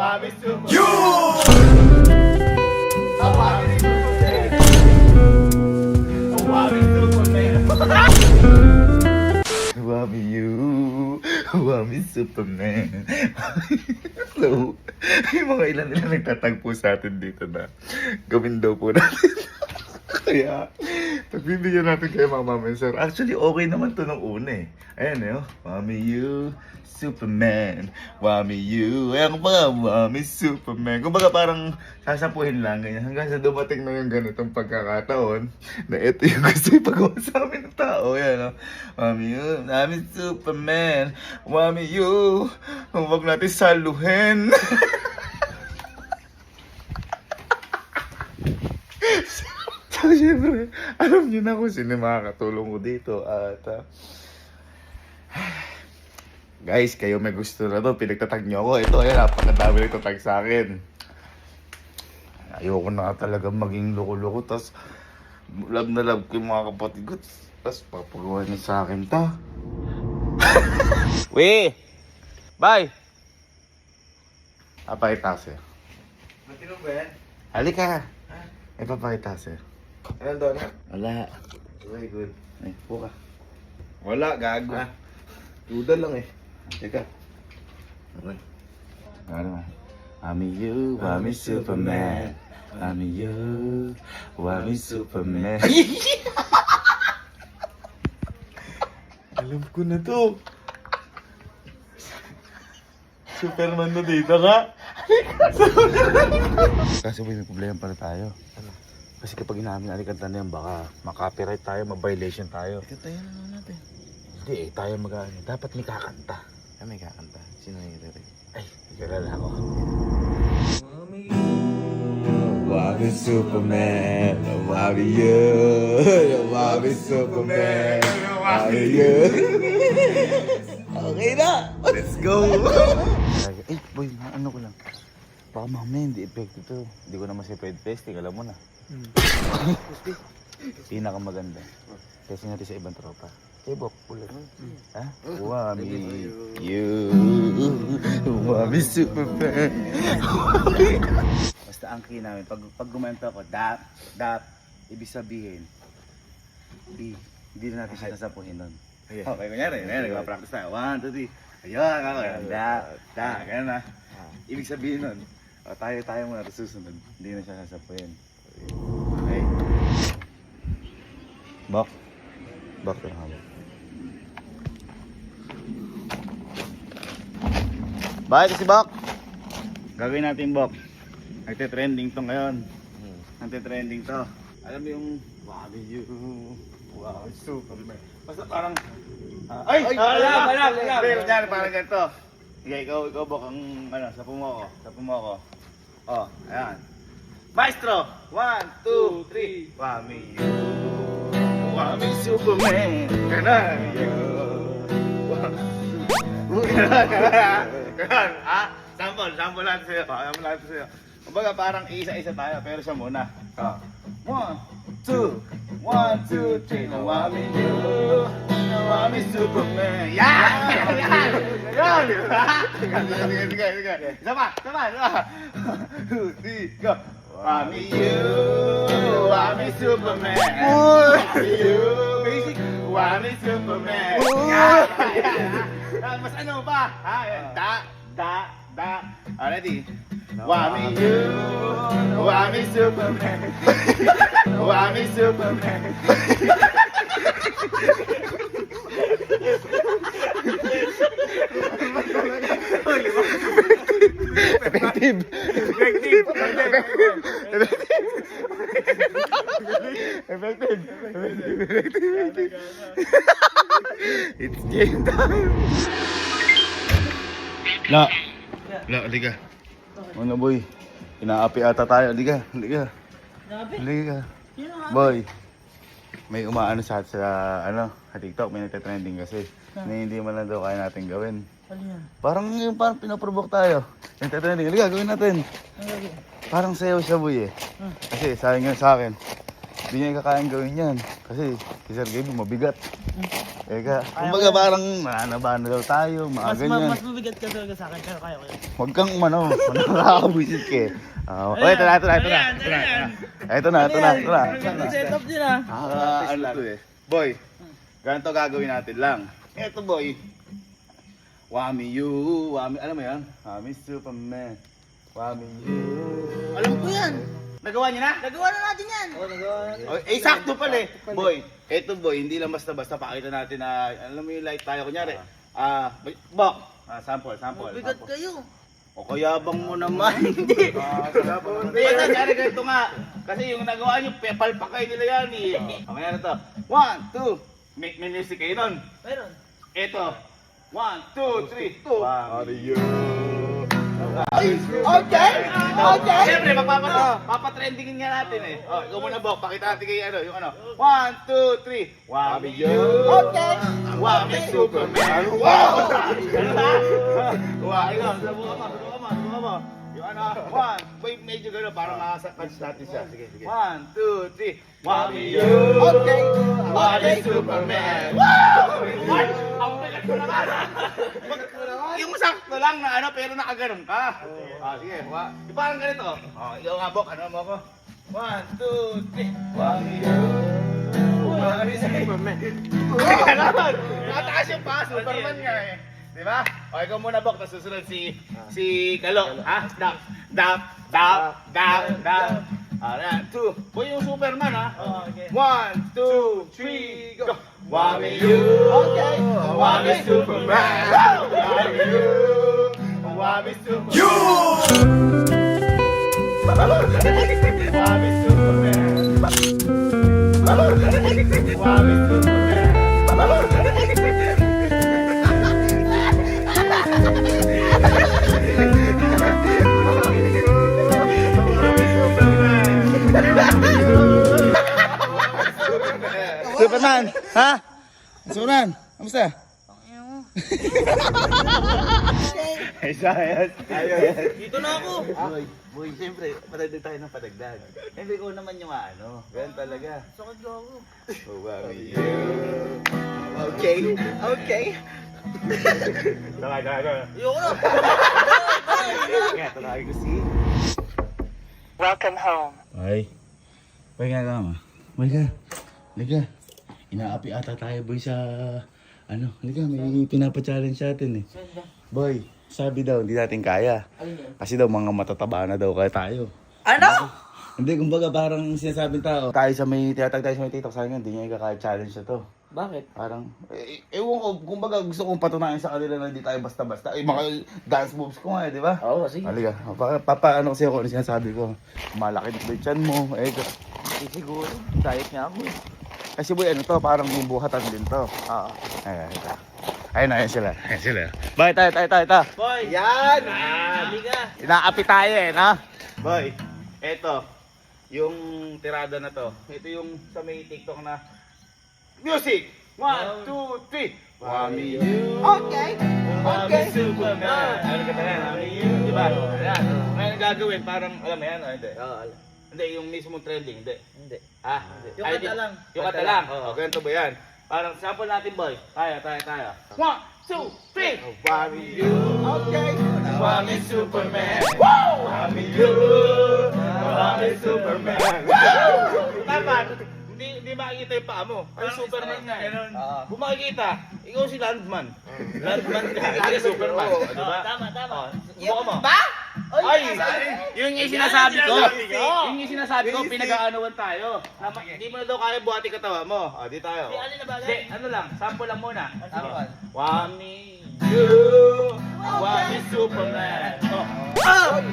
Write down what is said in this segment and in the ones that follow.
Wami Superman. You! Wami Superman. Wami Superman. Wami you, Wami Superman. So, yung mga ilan nagtatagpo sa atin dito na gawin daw po natin. Kaya, pagbibigyan natin kay Mama Sir. Actually, okay naman to nung una eh. Ayan eh, oh. Wami you, Superman. Wami you. Ayan ba, Wami Superman. Kumbaga parang sasapuhin lang ganyan. Hanggang sa dumating na yung ganitong pagkakataon na ito yung gusto ipagawa sa amin ng tao. Ayan, oh. Wami you, Wami Superman. Wami you. Huwag natin saluhin. So, syempre, alam niyo na kung sino makakatulong ko dito. At, guys, kayo may gusto na to, pinagtatag niyo ako. Ito, ayan, napakadami nagtatag sa akin. Ayoko na talaga maging loko-loko. Tapos, love na love ko yung mga kapatid ko. Tapos, papagawa niyo sa akin to. Weh! Bye! Papakita sir. Matino ba yan? Halika! May papakita sir. Anong doon? Wala. Very good. Ay, puka. Wala, gago. Ah. Duda lang eh. Teka. Okay. Ano? Wami you, Wami Superman. Wami you, Wami Superman. Alam ko na to. Superman na dito ka. Kasi may problema pala tayo. Kasi kapag inamin alikanta na yan, baka makapiright tayo, ma-violation tayo. Katayan na naman natin. Hindi eh, tayo dapat may kakanta. May kakanta. Sino yung ito? Ay, kilala ako. Mami. Wami Superman, Wami you, Wami Superman, Wami you. Okay na, let's go. Eh, boy, ano ko lang. Baka mamaya hindi effective ito. Hindi ko naman si Fred Pesting, alam mo na. Pinakamaganda. Kasi natin sa ibang tropa. Eh, Bok, ulit. Ha? Wami you, Wami Superman. Basta ang key namin, pag gumanta ako, dap, ibig sabihin, hindi na natin siya sasapuhin nun. Okay, kunyari, nagpa-practice tayo. 1, 2, 3. Ayun, ako, dap, ganyan na. Ibig sabihin nun, tayo muna, tapos susunod, hindi na siya sasapuhin. Okay? Bak na haba. Bakit si Bak? Gagawin natin Bak. Nagte-trending to ngayon. Nagte-trending to. Alam mo yung Wami you, Wami Superman. Basta parang ay! Wala! Kunyari parang ganito. Ikaw Bak ang sapo mo ako. Oh, ayan. Maestro! 1, 2, 3. Wami you, Wami Superman. Ganon. Ganon. Sample natin sa'yo. Kumbaga parang isa-isa tayo, pero siya muna. 1, 2, 3. Wami you, Wami Superman. Yan! Sige. Isa pa. 2, 3, go. Wami you, Wami Superman. Wami you, basic. Wami Superman. Mas ano pa? Da. Ready? Wami you, Wami Superman. Wami Superman. Effective. It's game time. La, halika. Ano boy? Inaapi ata tayo. Halika. Boy. May umaano sa TikTok, may nagte-trending kasi. Na hindi man lang daw kaya natin gawin. Parang pinoprovoke tayo. Nagte-trending. Halika, gawin natin. Parang sayaw siya boy eh. Kasi sabi nga sa akin, hindi niya kakayang gawin yan. Kasi si Sir Gaby mabigat. Eka, kumbaga parang nanabana daw tayo, mga ganyan. Mas mabigat ka talaga sa akin, pero kaya ko yun. Huwag kang nakakabuisit ka eh. Ito na. Ito na. Setup din ah. Ano to eh. Boy, ganito gagawin natin lang. Ito boy. Wami you, alam mo yan? Wami Superman. Wami you. Alam ko yan. Nagawa niyo na? Nagawa na natin yan. Sakto pala eh. Boy, eto boy, hindi lang basta-basta pakita natin na, alam mo yung light tayo. Kunyari, bok. Sample. Mabigat kayo. O kayabang mo naman. Hindi. Hindi, nangyari ganito nga. Kasi yung nagawa niyo, palpakay nila yan eh. Mamaya na to. 1, 2. May music kayo nun. Meron. Ito. 1, 2, 3. Mario. Okay. Siyempre, papatrendingin nga natin eh. Ikaw muna, Bok. Pakita natin kayo yung 1, 2, 3. Mario. Okay. Wami Superman. Wow! Ikaw, subukan mo. Yung medyo gano'n, parang makasakans natin siya. Sige. 1, 2, 3. Mario. Okay. Wami Superman. Wow! Ang bigat ko naman. Yung sakto lang na pero nakaganon ka. Sige. Parang ganito. Ikaw nga, Bok. Ano mo ako? 1, 2, 3. Mario. Wami Superman. Ganon. Nakataas yung pa. Superman nga eh. Diba? O, ikaw muna, Bok. Tapos susunod si Kalo. Dap. Alright, 2. Boy, yung Superman, ha? 1, 2, 3, go! Wami you! Okay. Wami Superman! Wami you! Wami Superman! You! Wami Superman! Wami Superman! Superman, ha? Superman, kamusta? Ayos. Dito na ako. Boy, siyempre, padagdag tayo ng padagdag. Hindi ko naman yung ganun talaga. Sakit ko ako. Oh, Wami you. Okay. Tara. Ayoko na. Tara ko si... Welcome home. Ay. Boy, nga ka ma. Boy ka. Liga. Inaapi ata tayo boy sa... Liga, may pinapa-challenge sa atin eh. Boy, sabi daw, hindi natin kaya. Kasi daw, mga matataba na daw kaya tayo. Ano? Hindi, kumbaga parang sinasabing tao. Tayo sa may, tinatag tayo sa may TikTok, sabi nga, hindi niya ikaka-challenge na to. Bakit? Parang, ewan ko, kumbaga gusto kong patunayan sa kanila na hindi tayo basta-basta. Mga dance moves ko nga eh, di ba? Oo, sige. Halika, papaano kasi ako, ano sinasabi ko. Malaki na yung chan mo, Siguro. Diet nga ako eh. Kasi boy, parang may buhatan din to. Oo. Ayun sila. Boy, tayo. Boy! Yan! Halika! Inaapi tayo eh, no? Boy, eto, yung tirada na to. Ito yung sa may TikTok na music! 1, 2, 3! Wami you! Okay! Wami Superman! Ano ka talaga? Wami you! Diba? Ayan. Ngayon gagawin, parang, alam mo yan, hindi? Oo, alam. Hindi, yung mismong trending, hindi. Hindi. Yung kanta lang. Yung kanta lang. Ganito ba yan? Parang sample natin, boy. Tayo. 1, 2, 3! Wami you! Okay! Wami Superman! Wow! Wami you! Wami Superman! Wow! Dapat, hindi makikita yung paa mo. Ay, Superman nga eh. Kung makikita, ikaw si Landman. Landman ka, hindi Superman. Diba? Tama. Subukan mo. Ba? Ay! Yun yung sinasabi ko. Yun yung sinasabi ko, pinag-aanuan tayo. Hindi mo na daw kaya buhati katawa mo. Di tayo. Di, alin na bagay? Hindi, ano lang, sample lang muna. Sample. Wami you! Wami Superman!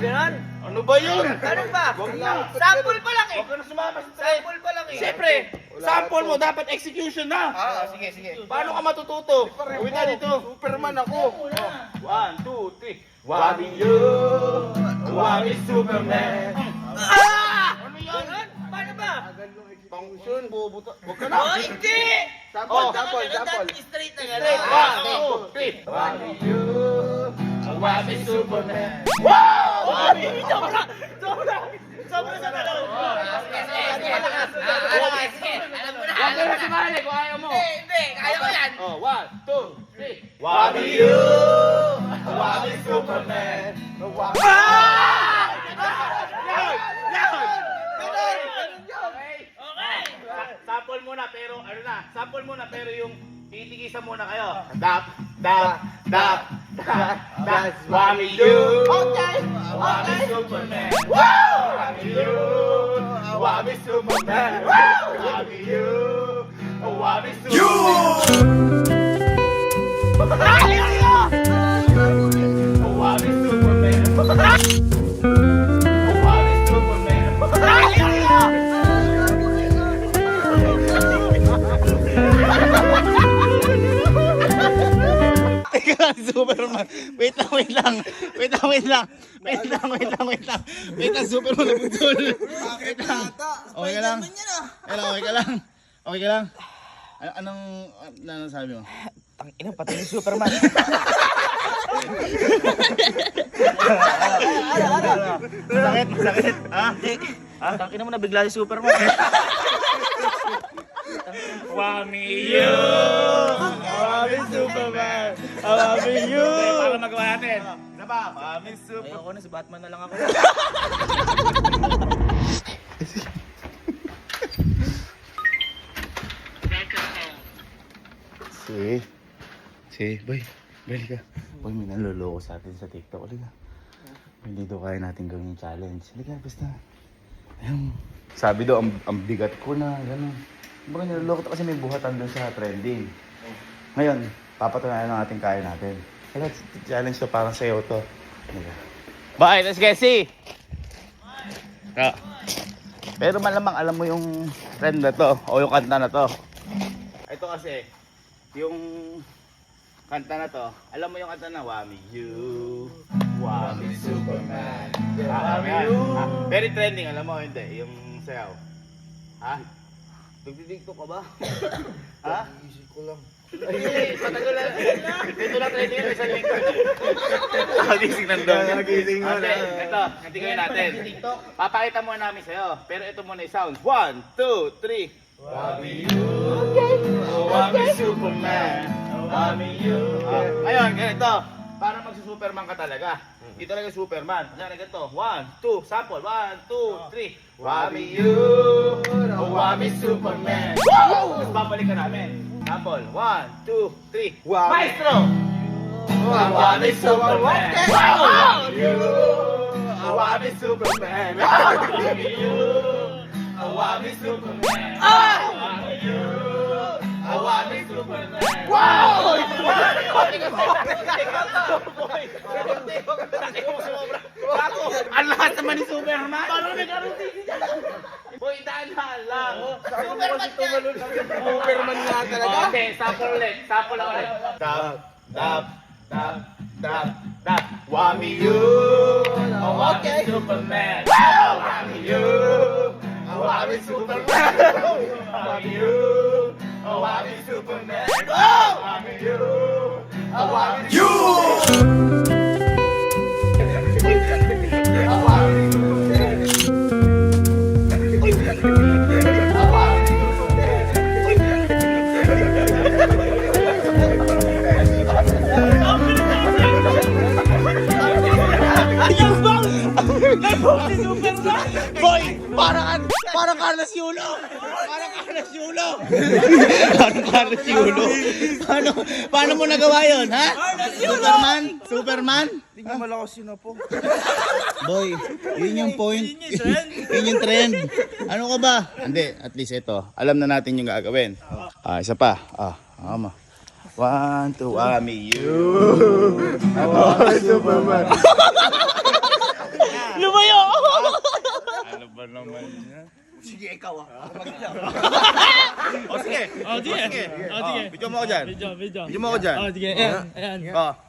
Ganun? Ano ba yun? Ano ba? Wag na. Sample pa lang eh. Huwag ka na sumama sa Sample pa lang eh. Siyempre, sample mo, dapat execution na. Sige. Paano ka matututo? Uwi na dito. Superman ako. 1, 2, 3. Wami you! Wami Superman! Ano yun? Paano ba? Function, bubuto. Huwag ka na. Oh, hindi! Sample. Straight na Straight. gano'n. 1, 2, 3. Wami you! Wami Superman! Wow! Wami! Sobra sa dalawa. Sige. Alam mo na. Huwag ka na sumali kung ayaw mo. Hindi, kaya ko yan. Oh, 1, 2, 3. Wami you! Wami Superman! Wami... Sample muna pero ano na, sample muna pero yung titigisan muna kayo. Dap, dap, dap, dap, dap. Wami you! Okay, Wami okay. Superman! Wami you! Wami Superman! Wami you! Wami Superman! Wami Superman! Wami Superman! Teka, Superman. Wait lang. Wait lang, Superman nabutol. Wait lang. Okay ka lang. Okay ka lang. Anong sabi mo? Tangina, pati yung Superman. Masakit. Ha? Tangina mo na bigla si Superman. Wami you! Wami Superman! Wami you! Para magawa natin. Isa pa. Wami Superman. Ayoko na, si Batman na lang ako. Boy, balik ka. Boy, may naloloko sa atin sa TikTok. Halika. Hindi daw kaya natin gawin yung challenge. Halika, basta. Ayun. Sabi daw, ang bigat ko na, gano'n. Baga niloloko to kasi may buhatan doon sa trending. Ngayon, papatunayan ng ating kaya natin. Halika, challenge to, parang sayo to. Halika. Bye, let's get see! Pero malamang alam mo yung trend na to, o yung kanta na to. Ito kasi, yung kanta na to, alam mo yung kanta na Wami You, Wami Superman, Wami You. Very trending, alam mo, hindi, yung sayaw. Ha? Nagdidikto ka ba? Ha? Isip ko lang. Ay, patagal lang. Dito lang trending yung isang linggo. Nagising nandun. Nagising mo na. Ito, natigay natin. Papakita muna namin sa'yo. Pero ito muna yung sounds. 1, 2, 3. Wami you. Wami Superman. Wami you. Ngayon, ganito. Para magsusuperman ka talaga. Ito talaga Superman. Kaya ganito. 1, 2, sample. 1, 2, 3. Wami you. Wami Superman. Wow! Tapos babalik ka namin. Sample. 1, 2, 3. Wami. Maestro! Wami Superman. Wow! You. Wami Superman. Wami you. Wami Superman. Wami you. Wami Superman. Wow! Ang lakas naman ni Superman. Parang nag-arotin siya. Boy, dahan-dahan lang. Superman nga talaga. Okay, sample ulit. Sample ulit. Dab, dab, dab, dab, dab. Wami you. Wami Superman. Wami you. Wami Superman. Wami you. Wami Superman. Wami you. Wami you. Boy, parang Carlos Yulo! Parang Carlos Yulo! Paano mo nagawa yun, ha? Superman? Hindi nga malakas yun po. Boy, yun yung point. Yun yung trend. Ano ka ba? Hindi, at least ito. Alam na natin yung gagawin. Isa pa. Ama. 1, 2, Wami you. Wami Superman. Lumayo! Ano ba naman yan? Sige, ikaw O sige. Sige. Video mo ako dyan. Video mo ako dyan. Sige, ayan.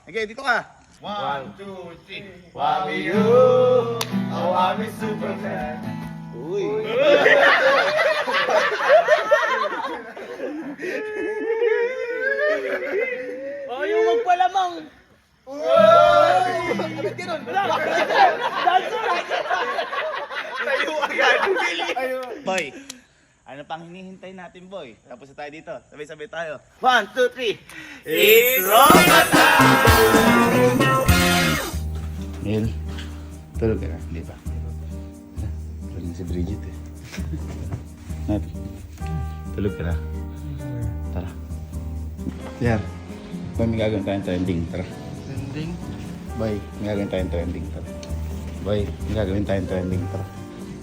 Okay, dito ka. 1, 2, 3. Wami you. Wami Superman. Uy. Yung magpalamang. Bakit ganun? Tayo agad. Boy, Ano pang hinihintay natin, boy? Tapos na tayo dito. Sabay-sabay tayo. 1, 2, 3. It's Roma Mel, tulog ka na, hindi ba? Tulog na si Bridget eh. Nat, tulog ka na. Tara. Yan. Boy, may gagawin tayong trending. Tara. Trending? Boy, may gagawin tayong trending. Tara. Boy, may gagawin tayong trending. Tara.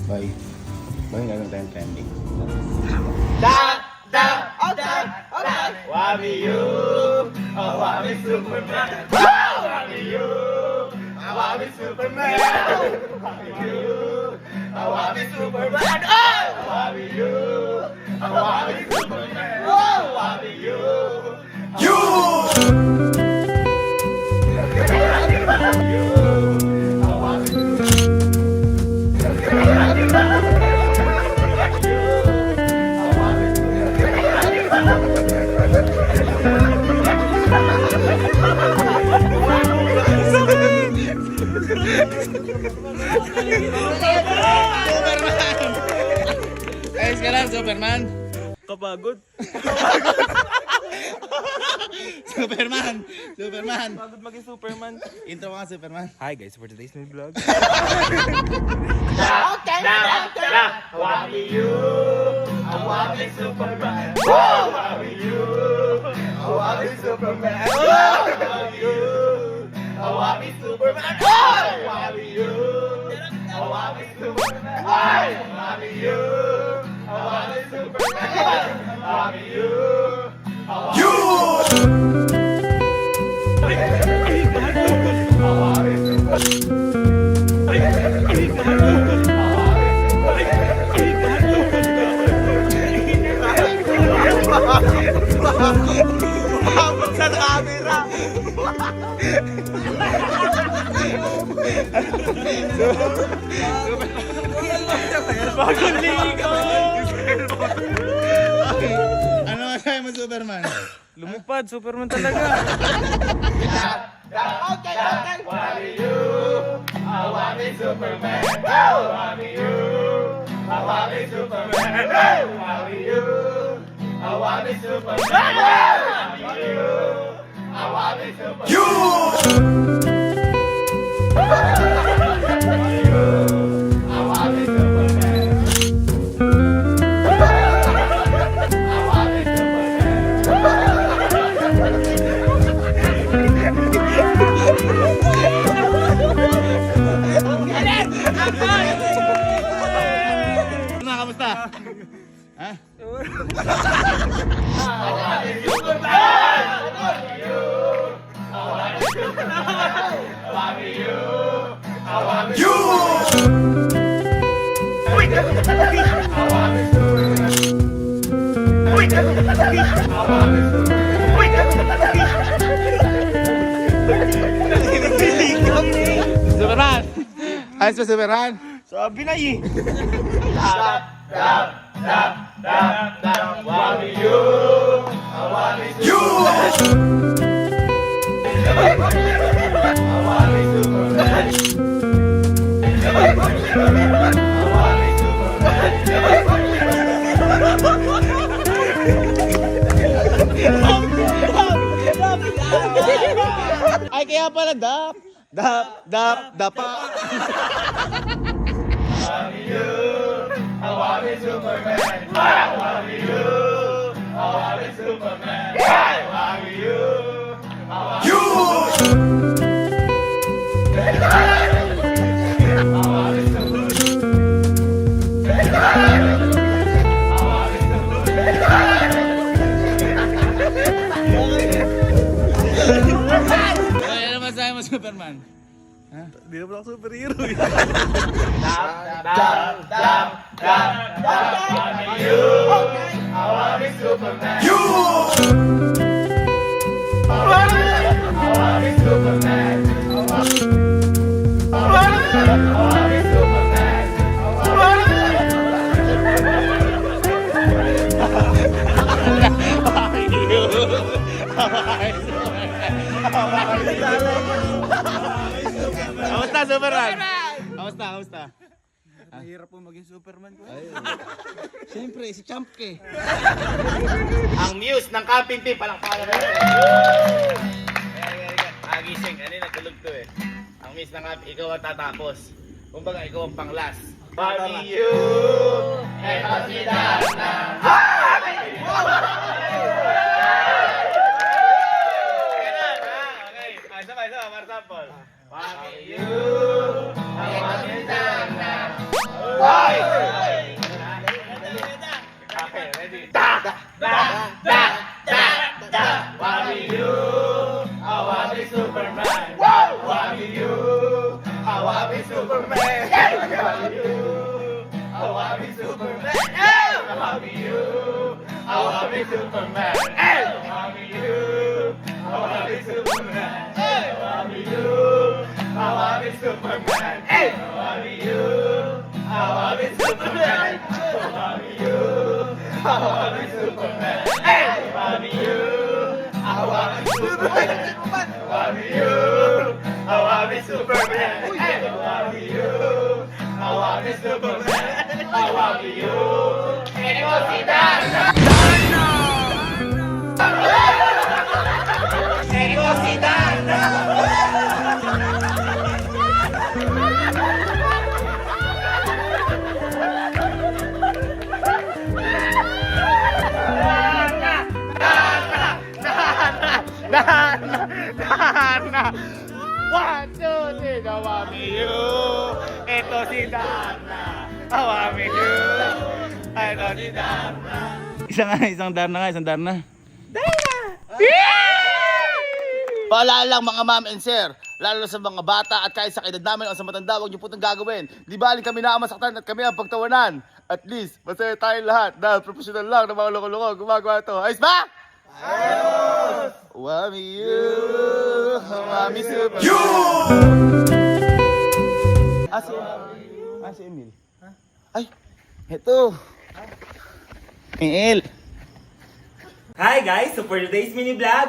Boy, may gagawin tayong trending. Wami you, oh wami Superman. Wami you, oh wami Superman. Wami you, oh wami Superman. Wami you, oh wami Superman. Wami you, ayos ka lang, Superman. Kapagod. Superman. Superman. Pagod maging Superman. Intro ka, Superman. Hi guys, for today's new vlog. Wami you, I wami Superman. Wami you, I wami Superman. Wami you, I wami Superman. Wami you, I wami Superman. Wami you, I wami Superman. Wami you, Sa camera! Bagong ligo! ano masabi mo, Superman? Lumipad, Superman talaga. Ano, kamusta? Ha? Superman! Ayos ba, Superman? Sabi na eh. Ay, kaya pala dapa. Ay, ano masabi mo, Superman? Hindi naman ako superhero eh. Kamusta, Superman? Kamusta? Mahirap po maging Superman ko. Siyempre, si Champ eh. Ang muse ng camping team, palangpakan natin. Agising, ano yung natulog to eh. Ang muse ng camping, ikaw ang tatapos. Kumbaga, ikaw ang pang-last. Barbie you, eto si Dana. Okay, sabay, for example. Barbie you, eto si Dana. Okay, ready? Wami you, Wami Superman. Wami you, Wami Superman. Wami you, Wami Superman. Wami you, Wami Superman. Wami you, Wami Superman. Wami you, Wami Superman. Wami you, Wami Superman. Wami you, Wami Superman. Wami you, Wami Superman. Wami you, Wami Superman. Wami you, Wami Superman. Wami you, ito si Dana. Ito si Dana. Dana! 1, 2, 3, Wami you! Ito si Dana! Wami you! Ito si Dana! Isang Darna. Paalala lang mga ma'am and sir, lalo sa mga bata at kahit sa edad namin o sa matanda, huwag niyo po itong gagawin. Di baling kami na ang masaktan at kami ang pagtawanan. At least, masaya tayong lahat dahil professional lang na mga loko-loko gumagawa ito. Ayos ba? Ayos! Wami you, Wami Super. You! Si Emil. Ay, eto. Emil. Hi guys! So for today's mini vlog,